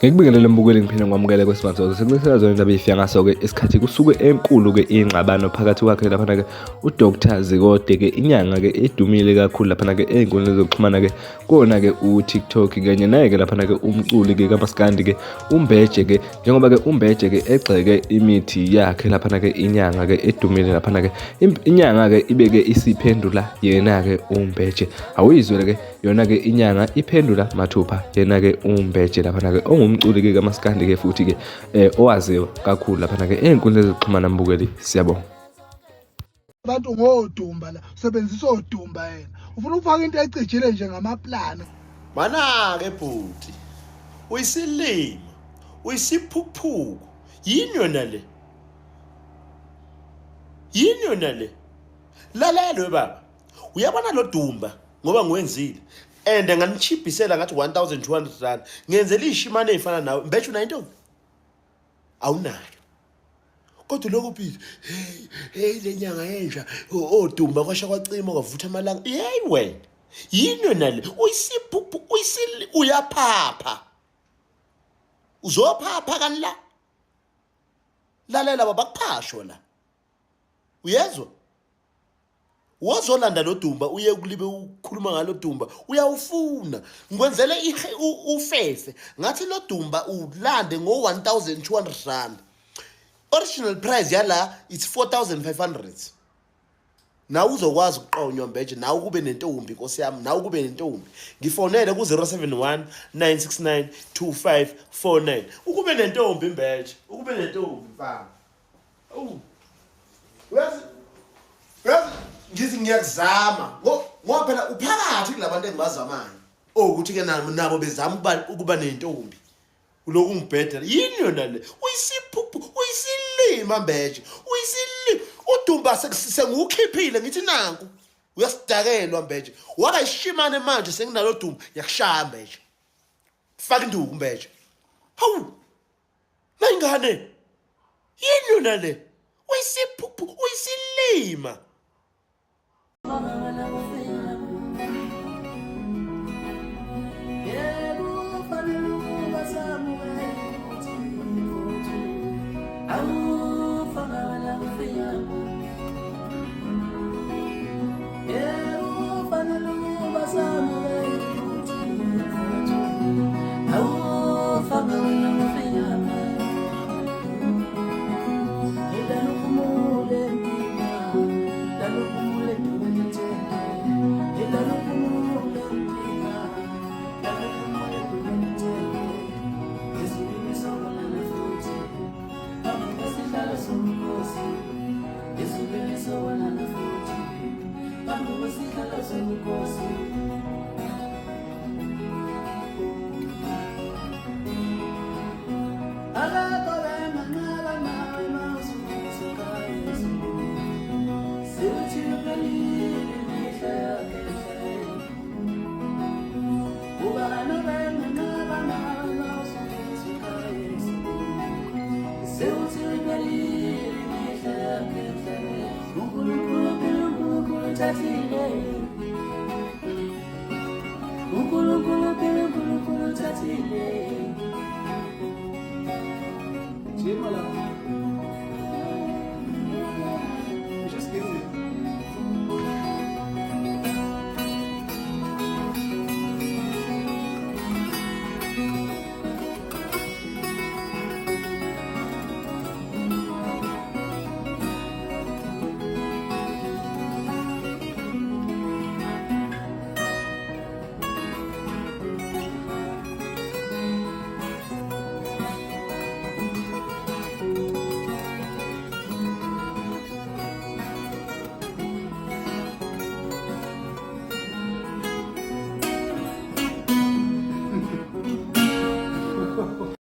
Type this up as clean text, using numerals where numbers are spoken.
Ngikubingelele mbukeli ngiphinde ngamukele kwesimathozo sekunisela indaba ifika ngaso-ke isikhathi kusuke enkulu-ke ingxabano phakathi kwakhe laphana-ke uDr Zikode-ke inyanga-ke edumile kakhulu laphana-ke ey'nkundleni zokuxhumana-ke kona-ke uTikTok kanye naye-ke laphana-ke umculi-ke kaMaskandi-ke uMbeje-ke njengoba-ke uMbeje-ke egxeke imithi yakhe laphana-ke inyanga-ke edumile laphana-ke inyanga-ke ibe-ke isiphendula yena-ke uMbeje awuyizwele-ke yona-ke inyanga iphendula mathupha yena-ke uMbeje laphana-ke umculi-ke kaMaskandi-ke futhi-ke owaziwa kakhulu laphana-ke ey'nkundleni zokuxhumana mbukeli siyabonga. Abantu ngodumba la usebenzisa odumba yena ufuna ukufaka into ecijile nje ngamaplani mana-ke bhuti uyisilima uyisiphuphuku yini yona le lalelo baba uyabona lo dumba ngoba ngiwenzile and nganichibhisela ngathi 1200 rand ngenzela ishimane ezifana nawe Mbeje una into awunayo kodwa lokho phela hey lenyanga yenja odumba kwasha kwacima kwavutha amalanga hey wena yini yona le uyisiphuphu uyaphapha uzophapha kanila lalela baba kuphasho la uyezwa wazolanda lo dumba uye kulibe ukukhuluma ngalo dumba uyawufuna ngikwenzele ufefe ngathi lo dumba ulande ngo 1200 rand original price yala it's 4500 nawe uzokwazi ukuqonywa Mbeje nawe kube nentombi Nkosi yami nawe kube nentombi ngifonele ku 071 969 2549 ukube nentombi Mbeje ukube nentombi mfana ngithi ngiyakuzama ngoba phela uphakathi kulabantu engibazamayo ukuthi ke nabo bezama ukuba nentombi uloku ungibhedela yini yona le uyisiphuphu uyisilima Mbeje uyisilima udumba sengukhiphile ngithi nanku uyasidakelwa Mbeje wakayishimane manje senginalo dumba yakushaya Mbeje faka induku Mbeje hawu nayingane yini yona le uyisiphuphu uyisilima That's it.